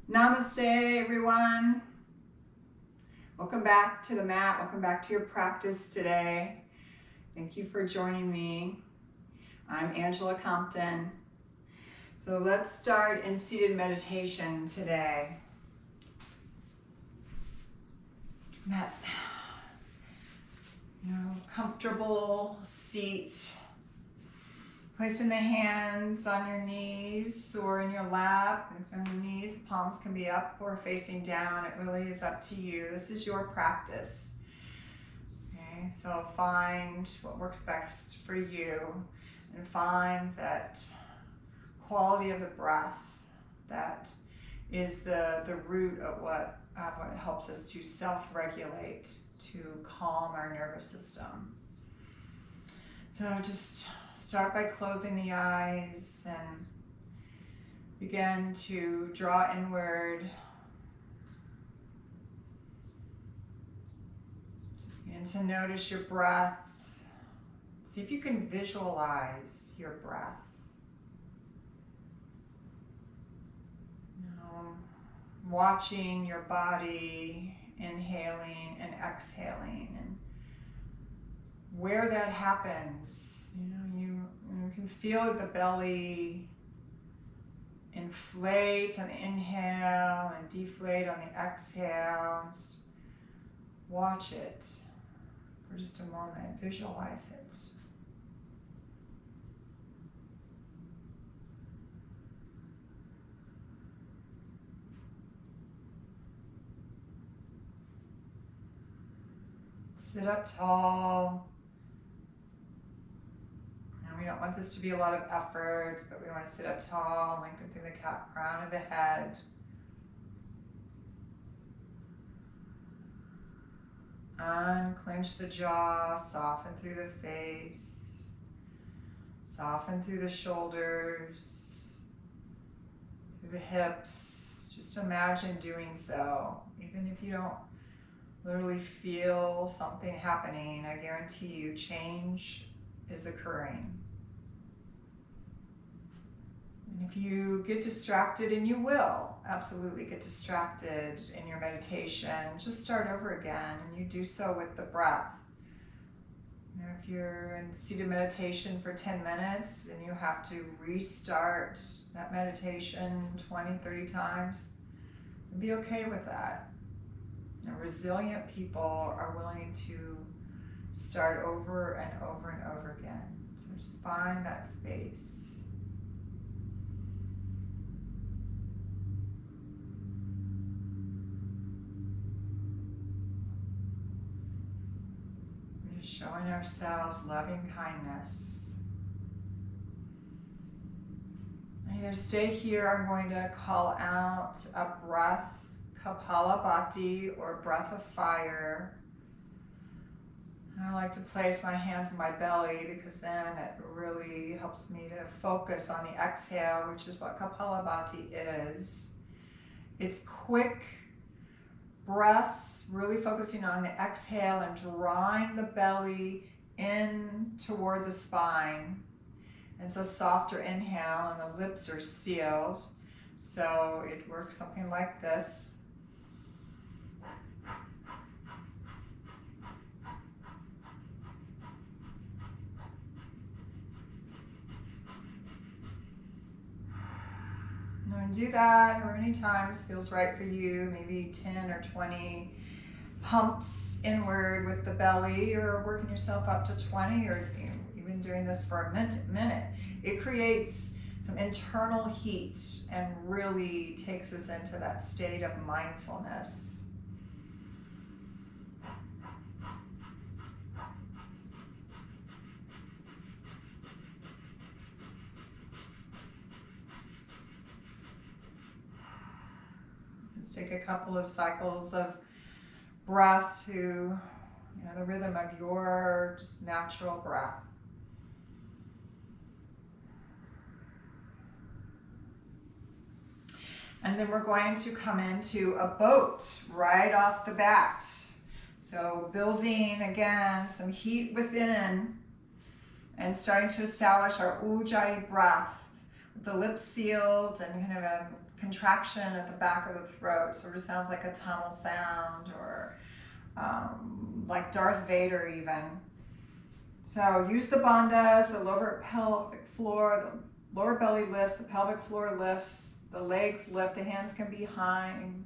Namaste, everyone. Welcome back to the mat. Welcome back to your practice today. Thank you for joining me. I'm Angela Compton. So let's start in seated meditation today. That comfortable seat. Placing the hands on your knees or in your lap. If on your knees, the palms can be up or facing down. It really is up to you. This is your practice. Okay, so find what works best for you and find that quality of the breath that is the root of what helps us to self-regulate, to calm our nervous system. So just start by closing the eyes and begin to draw inward. Begin to notice your breath. See if you can visualize your breath. Watching your body inhaling and exhaling, and where that happens, you can feel the belly inflate on the inhale and deflate on the exhale. Just watch it for just a moment, visualize it. Sit up tall. And we don't want this to be a lot of effort, but we want to sit up tall, lengthen through the crown of the head. Unclench the jaw, soften through the face, soften through the shoulders, through the hips. Just imagine doing so, even if you don't literally feel something happening. I guarantee you change is occurring. And if you get distracted, and you will absolutely get distracted in your meditation, just start over again, and you do so with the breath. If you're in seated meditation for 10 minutes and you have to restart that meditation 20, 30 times, be okay with that. Resilient people are willing to start over and over and over again. So just find that space. We're just showing ourselves loving kindness. Either stay here, I'm going to call out a breath, Kapalabhati, or breath of fire. And I like to place my hands in my belly because then it really helps me to focus on the exhale, which is what Kapalabhati is. It's quick breaths, really focusing on the exhale and drawing the belly in toward the spine. And it's a softer inhale and the lips are sealed. So it works something like this. And do that however many times feels right for you, maybe 10 or 20 pumps inward with the belly, or working yourself up to 20, or even doing this for a minute. It creates some internal heat and really takes us into that state of mindfulness. Take a couple of cycles of breath to the rhythm of your just natural breath. And then we're going to come into a boat right off the bat. So building, again, some heat within and starting to establish our Ujjayi breath with the lips sealed and kind of a contraction at the back of the throat. Sort of sounds like a tunnel sound, or like Darth Vader even. So use the bandhas, the lower pelvic floor, the lower belly lifts, the pelvic floor lifts, the legs lift, the hands can be behind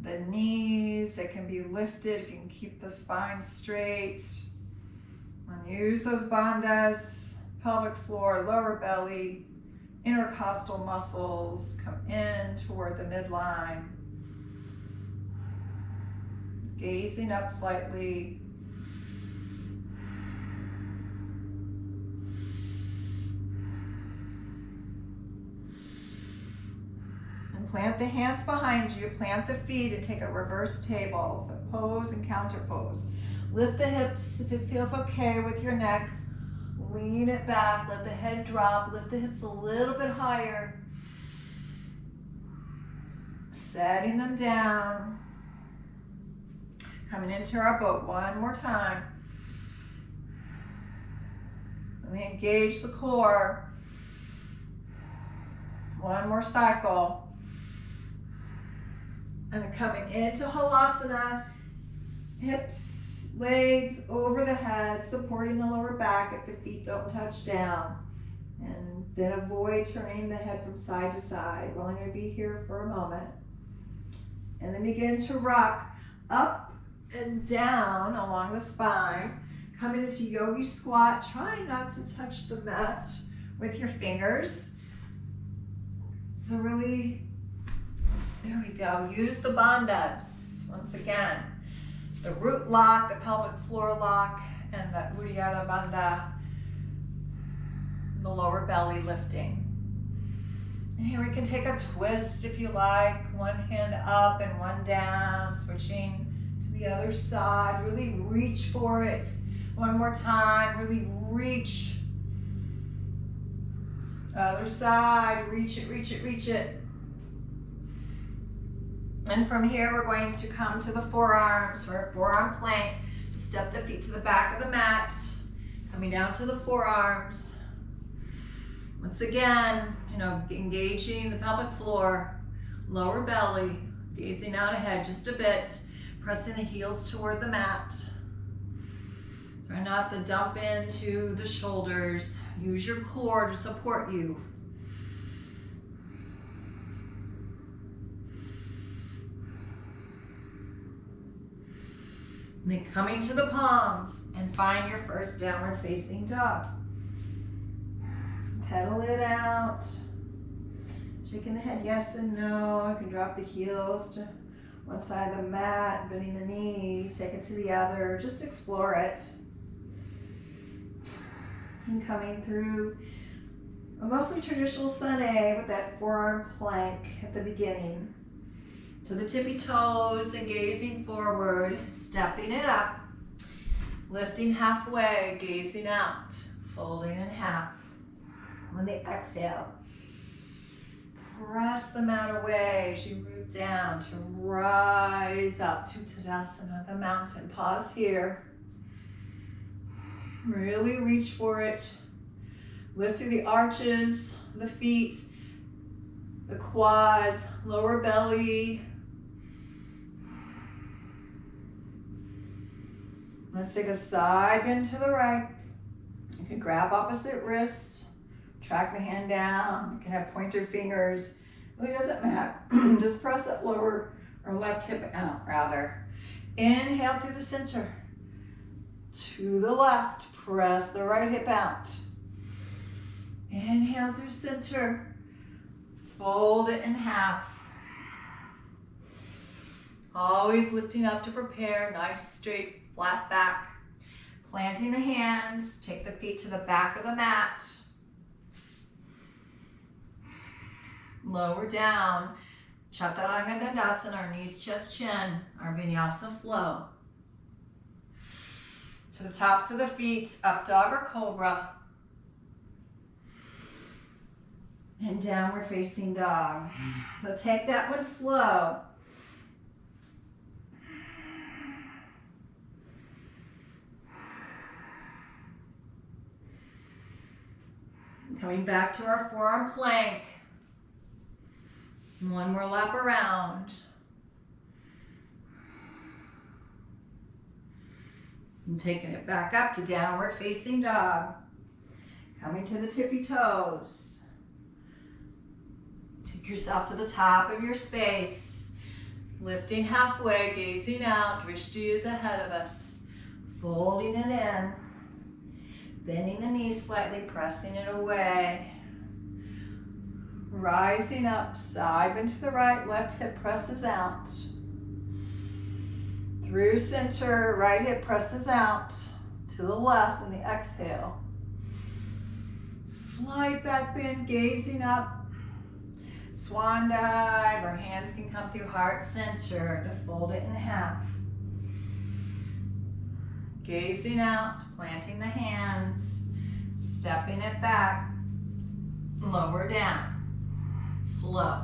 the knees, they can be lifted if you can keep the spine straight. And use those bandhas, pelvic floor, lower belly, intercostal muscles, come in toward the midline. Gazing up slightly. And plant the hands behind you, plant the feet, and take a reverse table. So pose and counter pose. Lift the hips if it feels okay with your neck. Lean it back, let the head drop, lift the hips a little bit higher. Setting them down. Coming into our boat one more time. And we engage the core. One more cycle. And then coming into Halasana, hips, legs over the head, supporting the lower back if the feet don't touch down. And then avoid turning the head from side to side. We're only going to be here for a moment. And then begin to rock up and down along the spine. Coming into Yogi Squat, try not to touch the mat with your fingers. So really, there we go. Use the bandhas once again. The root lock, the pelvic floor lock, and the Uddiyana Bandha, the lower belly lifting. And here we can take a twist if you like. One hand up and one down, switching to the other side. Really reach for it. One more time, really reach. Other side, reach it, reach it, reach it. And from here, we're going to come to the forearms, or a forearm plank. Step the feet to the back of the mat, coming down to the forearms. Once again, engaging the pelvic floor, lower belly, gazing out ahead just a bit, pressing the heels toward the mat. Try not to dump into the shoulders. Use your core to support you. And then coming to the palms and find your first downward facing dog. Pedal it out. Shaking the head yes and no. You can drop the heels to one side of the mat, bending the knees, take it to the other. Just explore it. And coming through a mostly traditional sun A with that forearm plank at the beginning. To the tippy toes and gazing forward, stepping it up, lifting halfway, gazing out, folding in half. On the exhale, press the mat away as you root down to rise up to Tadasana, the mountain. Pause here. Really reach for it. Lift through the arches, the feet, the quads, lower belly. Let's take a side bend to the right. You can grab opposite wrists, track the hand down. You can have pointer fingers. Really doesn't matter. Just press that lower or left hip out, rather. Inhale through the center. To the left, press the right hip out. Inhale through center. Fold it in half. Always lifting up to prepare. Nice straight flat back. Planting the hands. Take the feet to the back of the mat. Lower down. Chaturanga Dandasana, our knees, chest, chin. Our vinyasa flow. To the tops of the feet, up dog or cobra. And downward facing dog. So take that one slow. Coming back to our forearm plank. One more lap around. And taking it back up to downward facing dog. Coming to the tippy toes. Take yourself to the top of your space. Lifting halfway, gazing out. Drishti is ahead of us. Folding it in. Bending the knees slightly, pressing it away. Rising up, side bend to the right, left hip presses out. Through center, right hip presses out to the left in the exhale. Slight back bend, gazing up. Swan dive, our hands can come through heart center to fold it in half. Gazing out, planting the hands, stepping it back, lower down. Slow.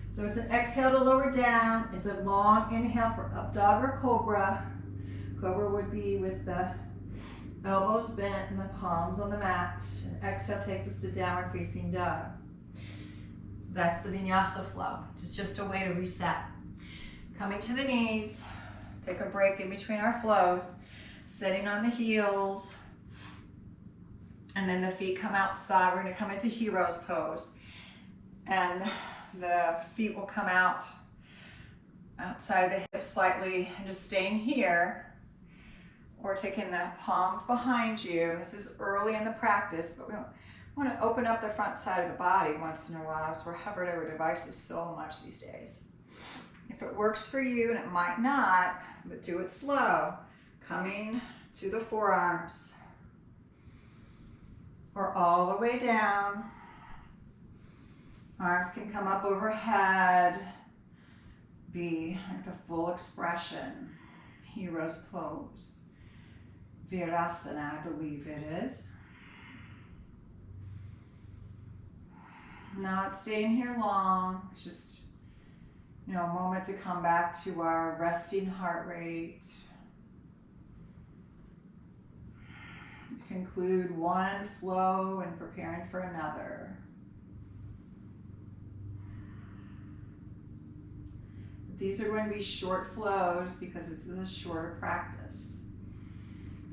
So it's an exhale to lower down. It's a long inhale for up dog or cobra. Cobra would be with the elbows bent and the palms on the mat. And exhale takes us to downward facing dog. So that's the vinyasa flow. It's just a way to reset. Coming to the knees. Take a break in between our flows, sitting on the heels, and then the feet come outside. We're going to come into hero's pose, and the feet will come out outside the hips slightly, and just staying here, or taking the palms behind you. This is early in the practice, but we want to open up the front side of the body once in a while, as we're hovered over devices so much these days. If it works for you, and it might not, but do it slow. Coming to the forearms. Or all the way down. Arms can come up overhead. Be like the full expression. Hero's pose. Virasana, I believe it is. Not staying here long. It's just a moment to come back to our resting heart rate. Conclude one flow and preparing for another. These are going to be short flows because this is a shorter practice.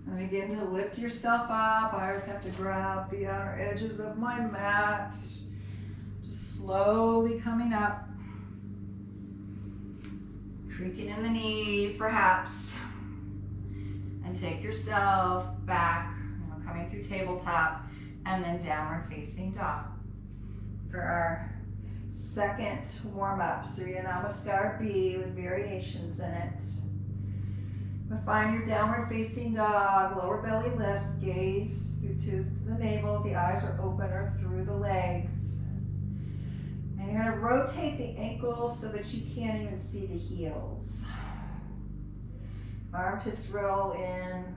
And begin to lift yourself up. I always have to grab the outer edges of my mat. Just slowly coming up. Creaking in the knees, perhaps. And take yourself back, coming through tabletop, and then downward facing dog. For our second warm-up, Surya Namaskar B with variations in it. But find your downward facing dog, lower belly lifts, gaze through to the navel, the eyes are open or through the legs. And you're going to rotate the ankles so that you can't even see the heels. Armpits roll in.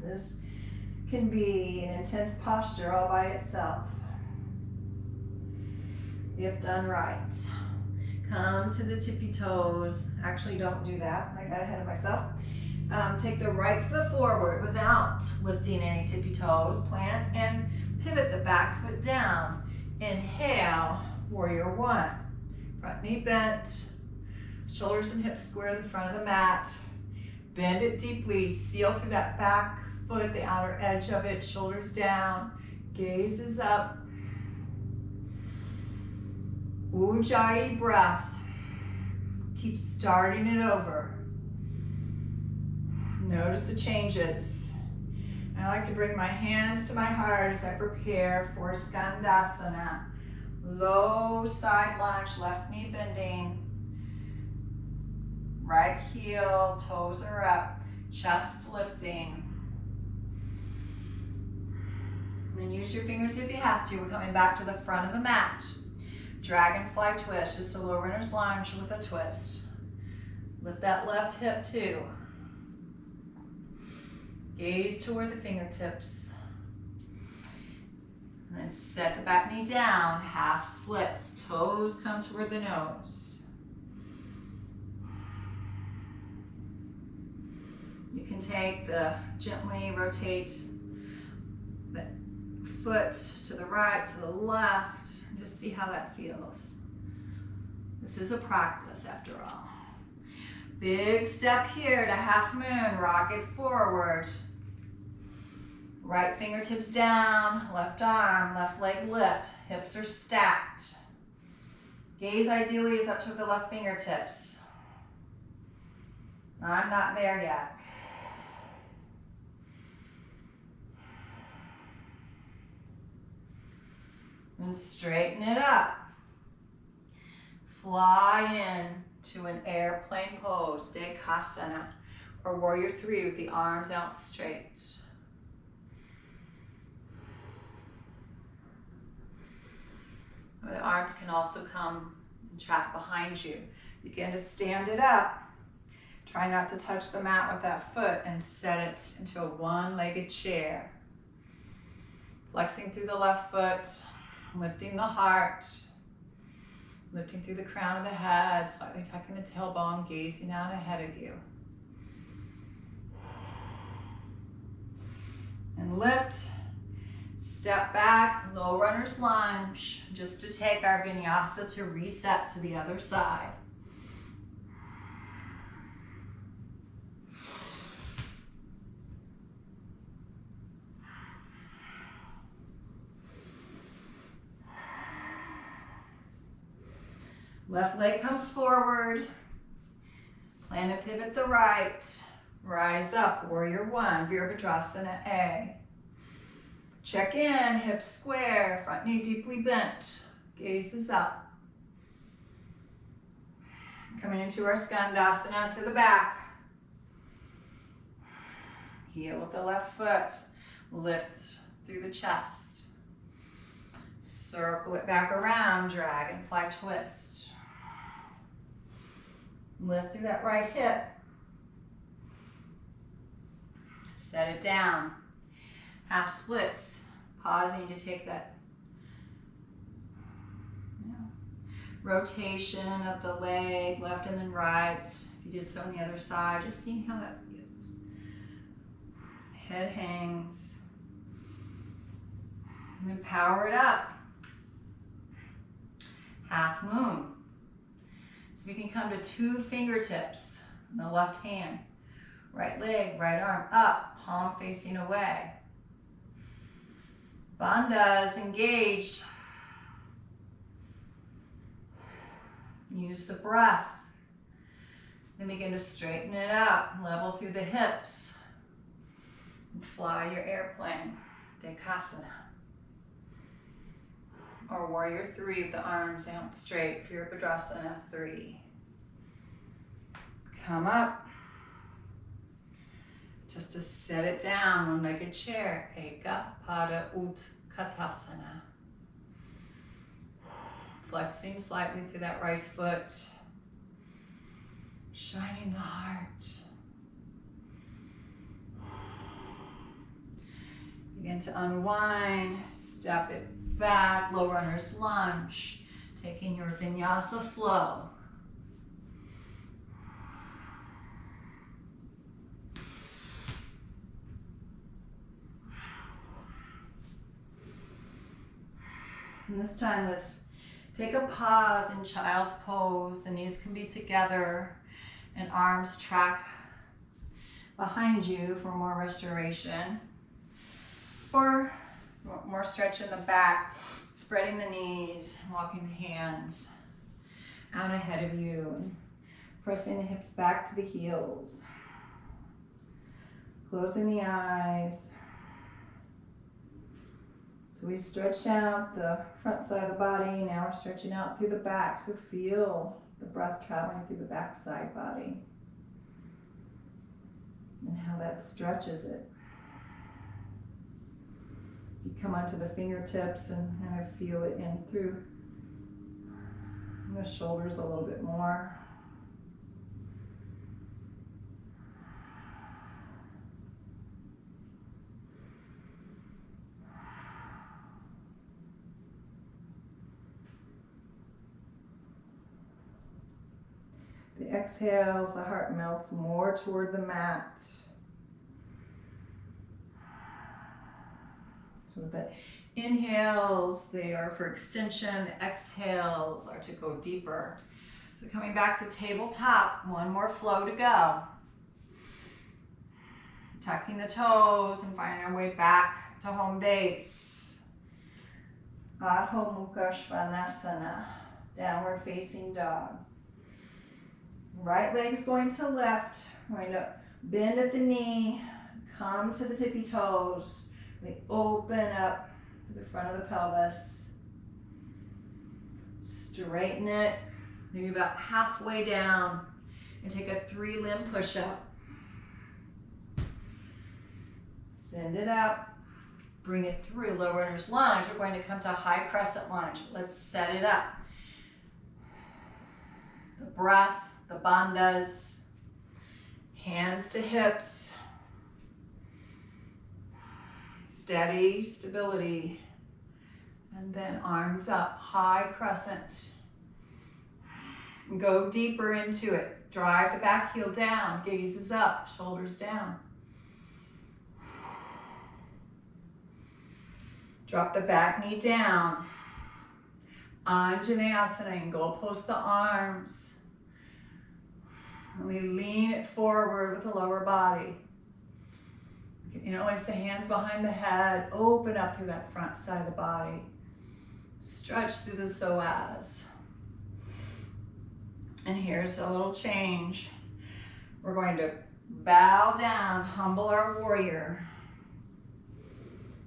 This can be an intense posture all by itself, if done right. Come to the tippy toes. Actually, don't do that. I got ahead of myself. Take the right foot forward without lifting any tippy toes. Plant and pivot the back foot down. Inhale, warrior one. Front knee bent. Shoulders and hips square the front of the mat. Bend it deeply. Seal through that back foot, the outer edge of it. Shoulders down. Gaze is up. Ujjayi breath. Keep starting it over. Notice the changes. And I like to bring my hands to my heart as I prepare for Skandasana. Low side lunge, left knee bending. Right heel, toes are up, chest lifting. And then use your fingers if you have to. We're coming back to the front of the mat. Dragonfly Twist, just a low runner's lunge with a twist. Lift that left hip too. Gaze toward the fingertips. And then set the back knee down, half splits. Toes come toward the nose. You can gently rotate the foot to the right, to the left, and just see how that feels. This is a practice after all. Big step here to half moon, rock it forward. Right fingertips down, left arm, left leg lift, hips are stacked. Gaze ideally is up to the left fingertips. I'm not there yet. And straighten it up. Fly in to an airplane pose, Skandasana, or warrior three with the arms out straight. The arms can also come and track behind you. Begin to stand it up. Try not to touch the mat with that foot and set it into a one-legged chair. Flexing through the left foot, lifting the heart, lifting through the crown of the head, slightly tucking the tailbone, gazing out ahead of you. And lift, step back, low runner's lunge, just to take our vinyasa to reset to the other side. Left leg comes forward, plan to pivot the right, rise up, warrior one, Virabhadrasana A. Check in, hips square, front knee deeply bent, gaze is up. Coming into our Skandasana to the back. Heel with the left foot, lift through the chest. Circle it back around, Dragonfly Twist. Lift through that right hip. Set it down. Half splits. Pausing to take that rotation of the leg, left and then right. If you did so on the other side, just seeing how that feels. Head hangs. And then power it up. Half moon. So we can come to two fingertips in the left hand. Right leg, right arm up, palm facing away. Bandhas engaged. Use the breath. Then begin to straighten it up, level through the hips. And fly your airplane, Skandasana. Or warrior three with the arms out straight, Virabhadrasana 3. Come up. Just to set it down, one-legged chair, Eka Pada Utkatasana. Flexing slightly through that right foot. Shining the heart. Begin to unwind, step it back, low runner's lunge, taking your vinyasa flow. And this time let's take a pause in child's pose. The knees can be together and arms track behind you for more restoration. Or more stretch in the back, spreading the knees, walking the hands out ahead of you, and pressing the hips back to the heels. Closing the eyes. So we stretched out the front side of the body, now we're stretching out through the back, so feel the breath traveling through the back side body and how that stretches it. You come onto the fingertips and kind of feel it in through the shoulders a little bit more. The exhales, the heart melts more toward the mat. So the inhales, they are for extension. Exhales are to go deeper. So coming back to tabletop, one more flow to go. Tucking the toes and finding our way back to home base. Adho Mukha Svanasana, downward facing dog. Right leg's going to lift. We're going to bend at the knee, come to the tippy toes. They open up the front of the pelvis. Straighten it, maybe about halfway down, and take a 3-limb push-up. Send it up, bring it through, low runner's lunge. We're going to come to high crescent lunge. Let's set it up. The breath, the bandhas, hands to hips, steady stability, and then arms up, high crescent. Go deeper into it. Drive the back heel down, gazes up, shoulders down. Drop the back knee down. Anjaneyasana, and go post the arms. Really lean it forward with the lower body. You can interlace the hands behind the head, open up through that front side of the body. Stretch through the psoas. And here's a little change. We're going to bow down, humble our warrior.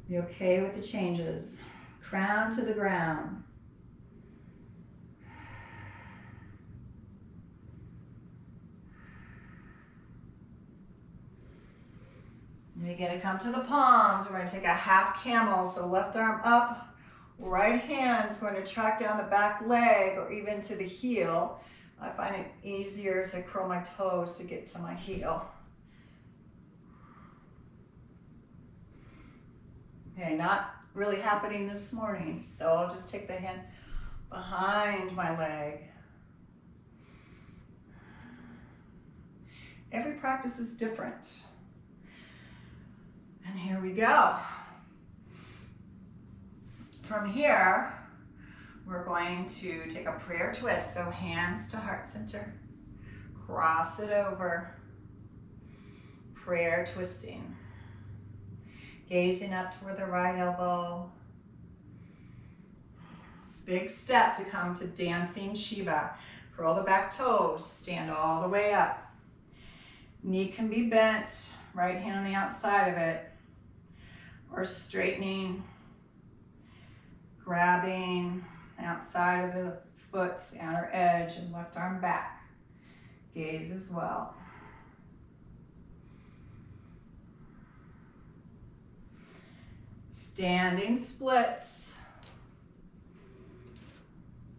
Be okay with the changes. Crown to the ground. And we're going to come to the palms. We're going to take a half camel. So left arm up, right hand's going to track down the back leg or even to the heel. I find it easier to curl my toes to get to my heel. Okay, not really happening this morning. So I'll just take the hand behind my leg. Every practice is different. And here we go. From here, we're going to take a prayer twist. So hands to heart center. Cross it over. Prayer twisting. Gazing up toward the right elbow. Big step to come to dancing Shiva. Curl the back toes. Stand all the way up. Knee can be bent. Right hand on the outside of it. Or straightening, grabbing outside of the foot, outer edge, and left arm back. Gaze as well. Standing splits.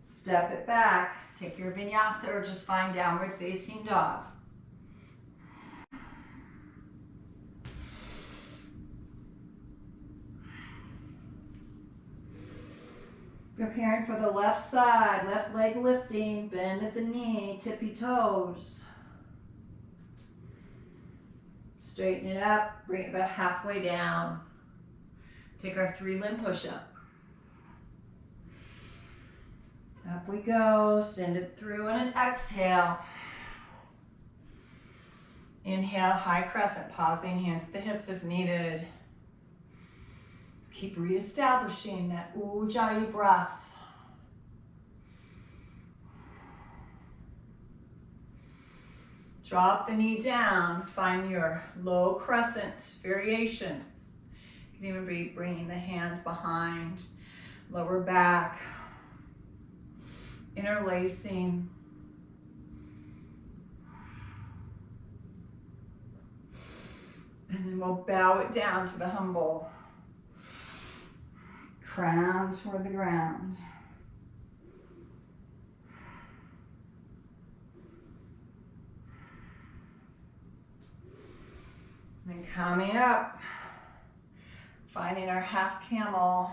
Step it back. Take your vinyasa or just find downward facing dog. Preparing for the left side, left leg lifting, bend at the knee, tippy toes. Straighten it up, bring it about halfway down. Take our 3-limb push-up. Up we go, send it through and an exhale. Inhale, high crescent, pausing, hands at the hips if needed. Keep reestablishing that Ujjayi breath. Drop the knee down, find your low crescent variation. You can even be bringing the hands behind, lower back, interlacing. And then we'll bow it down to the humble. Crown toward the ground. Then coming up, finding our half camel.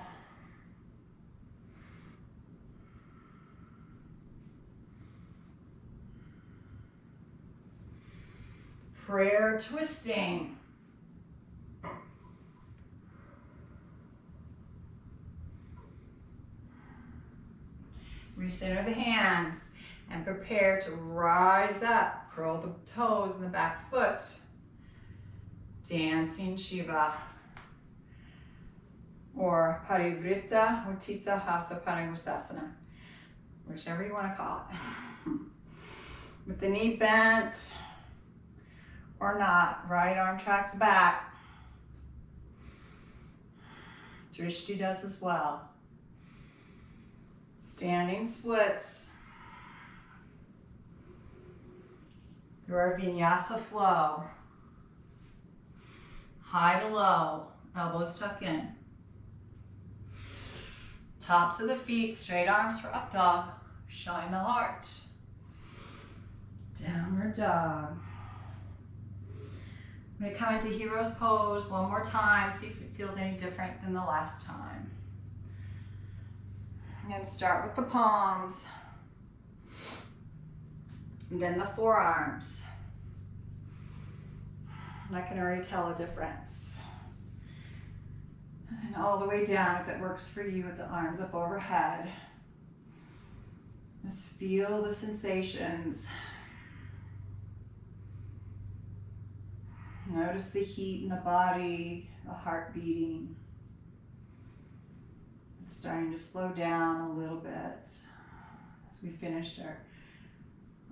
Prayer twisting. Recenter the hands and prepare to rise up. Curl the toes in the back foot. Dancing Shiva. Or Parivrita Uttita Hasa Panagusasana. Whichever you want to call it. With the knee bent or not. Right arm tracks back. Drishti does as well. Standing splits. Through our vinyasa flow. High to low, elbows tuck in. Tops of the feet, straight arms for up dog. Shine the heart. Downward dog. I'm going to come into hero's pose one more time, see if it feels any different than the last time. And start with the palms. And then the forearms. And I can already tell a difference. And all the way down if it works for you with the arms up overhead. Just feel the sensations. Notice the heat in the body, the heart beating. It's starting to slow down a little bit as we finished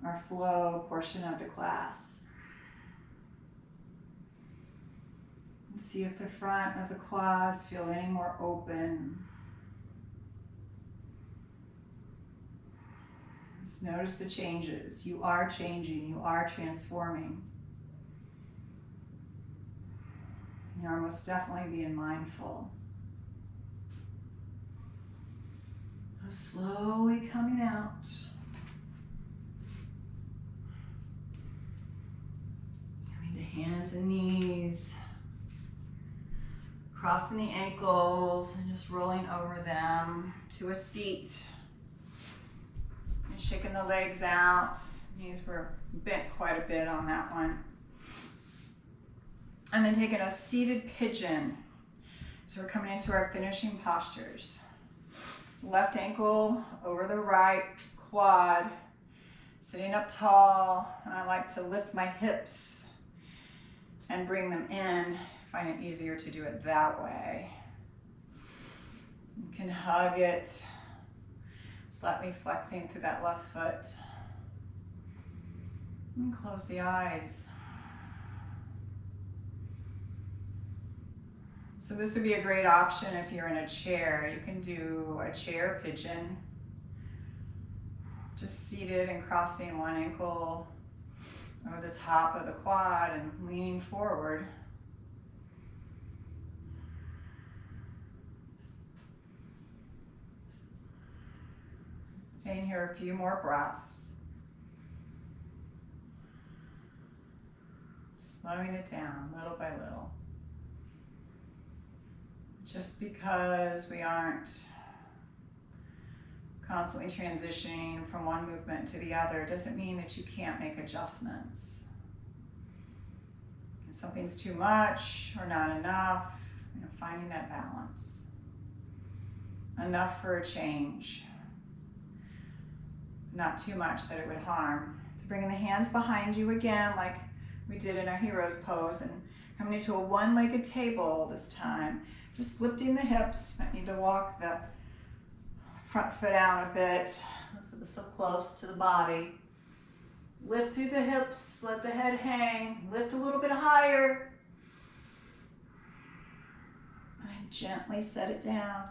our flow portion of the class. And see if the front of the quads feel any more open. Just notice the changes. You are changing, you are transforming. You're most definitely being mindful. Slowly coming out. Coming to hands and knees. Crossing the ankles and just rolling over them to a seat. And shaking the legs out. Knees were bent quite a bit on that one. And then taking a seated pigeon. So we're coming into our finishing postures. Left ankle over the right quad, sitting up tall, and I like to lift my hips and bring them in. I find it easier to do it that way. You can hug it, slightly flexing through that left foot. And close the eyes. So this would be a great option if you're in a chair. You can do a chair pigeon. Just seated and crossing one ankle over the top of the quad and leaning forward. Staying here a few more breaths. Slowing it down little by little. Just because we aren't constantly transitioning from one movement to the other doesn't mean that you can't make adjustments. If something's too much or not enough, finding that balance. Enough for a change. Not too much that it would harm. So bringing the hands behind you again like we did in our hero's pose and coming into a one-legged table this time. Just lifting the hips. Might need to walk the front foot out a bit. This is so close to the body. Lift through the hips, let the head hang. Lift a little bit higher. And gently set it down.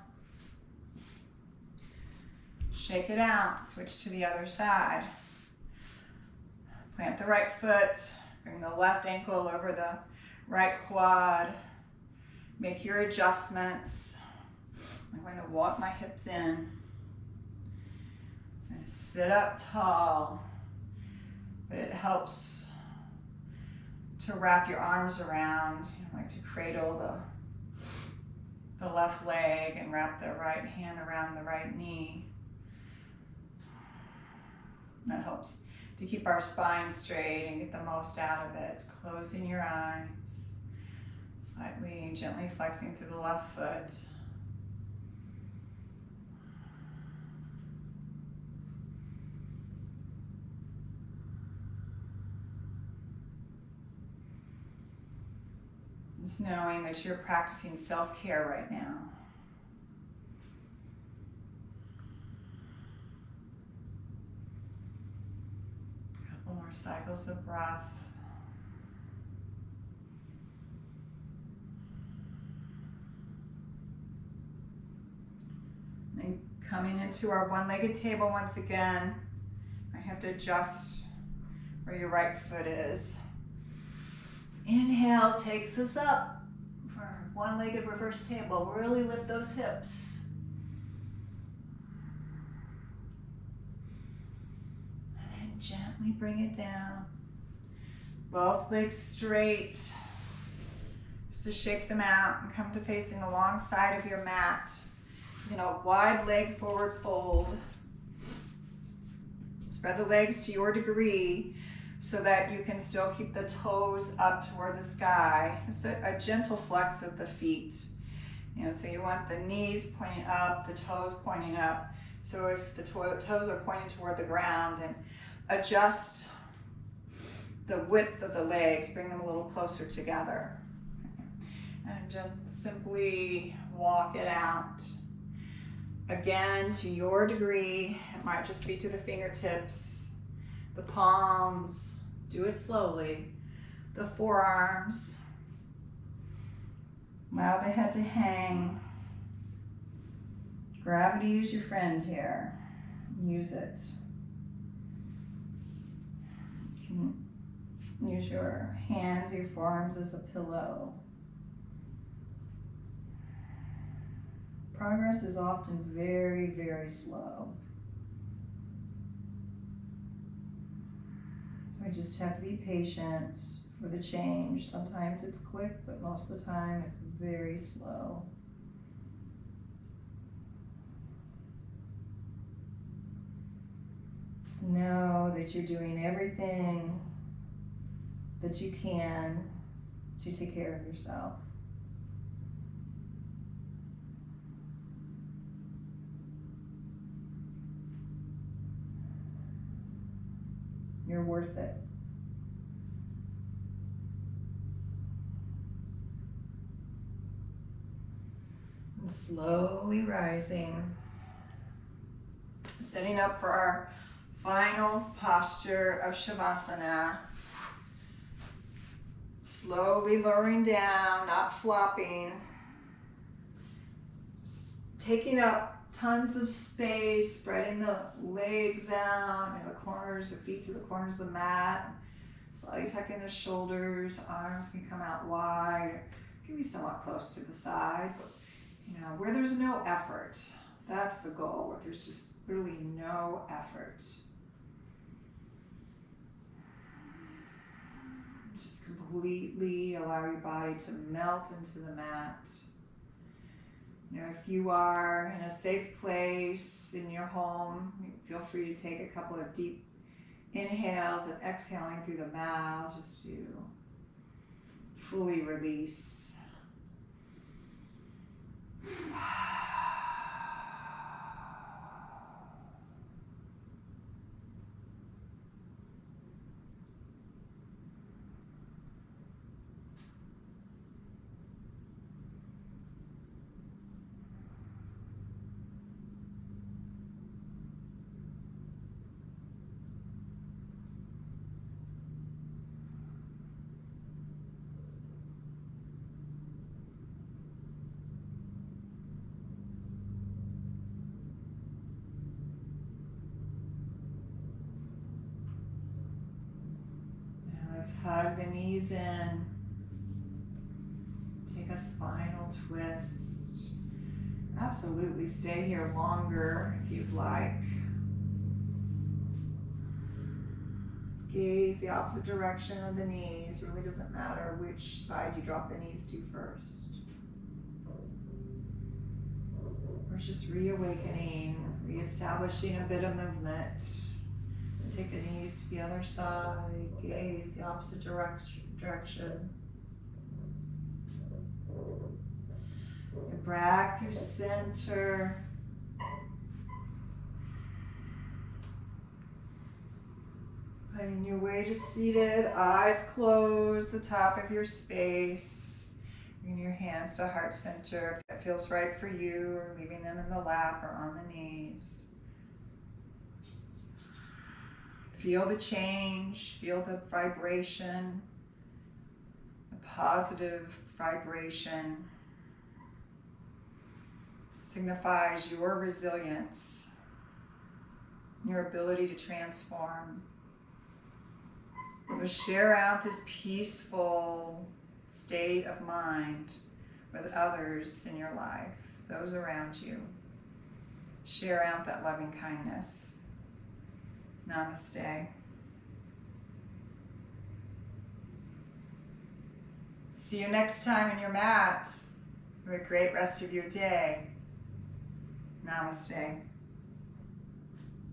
Shake it out. Switch to the other side. Plant the right foot. Bring the left ankle over the right quad. Make your adjustments. I'm going to walk my hips in. I'm going to sit up tall, but it helps to wrap your arms around, like to cradle the left leg and wrap the right hand around the right knee. That helps to keep our spine straight and get the most out of it. Closing your eyes. Slightly, gently flexing through the left foot. Just knowing that you're practicing self-care right now. A couple more cycles of breath. And coming into our one-legged table once again. I have to adjust where your right foot is. Inhale takes us up for our one-legged reverse table. Really lift those hips. And then gently bring it down. Both legs straight. Just to shake them out and come to facing the long side of your mat. You know, wide leg forward fold. Spread the legs to your degree so that you can still keep the toes up toward the sky. Just a gentle flex of the feet. You know, so you want the knees pointing up, the toes pointing up. So if the toes are pointing toward the ground, then adjust the width of the legs, bring them a little closer together. And just simply walk it out. Again, to your degree. It might just be to the fingertips, the palms, do it slowly, the forearms. Allow the head to hang. Gravity is your friend here. Use it. You can use your hands, your forearms as a pillow. Progress is often very, very slow. So we just have to be patient for the change. Sometimes it's quick, but most of the time it's very slow. Just know that you're doing everything that you can to take care of yourself. You're worth it. And slowly rising. Setting up for our final posture of Shavasana. Slowly lowering down, not flopping. Taking up tons of space, spreading the legs out, the corners, the feet to the corners of the mat. Slightly tucking the shoulders, arms can come out wide, can be somewhat close to the side, but you know, where there's no effort. That's the goal, where there's just literally no effort. Just completely allow your body to melt into the mat. You know, if you are in a safe place in your home, feel free to take a couple of deep inhales and exhaling through the mouth just to fully release. Let's hug the knees in. Take a spinal twist. Absolutely stay here longer if you'd like. Gaze the opposite direction of the knees. Really doesn't matter which side you drop the knees to first. We're just reawakening, reestablishing a bit of movement. Take the knees to the other side, gaze the opposite direction. And back through center. Finding your way to seated, eyes closed, the top of your space. Bring your hands to heart center if that feels right for you, or leaving them in the lap or on the knees. Feel the change, feel the vibration, the positive vibration. Signifies your resilience, your ability to transform. So share out this peaceful state of mind with others in your life, those around you. Share out that loving kindness. Namaste. See you next time on your mat. Have a great rest of your day. Namaste.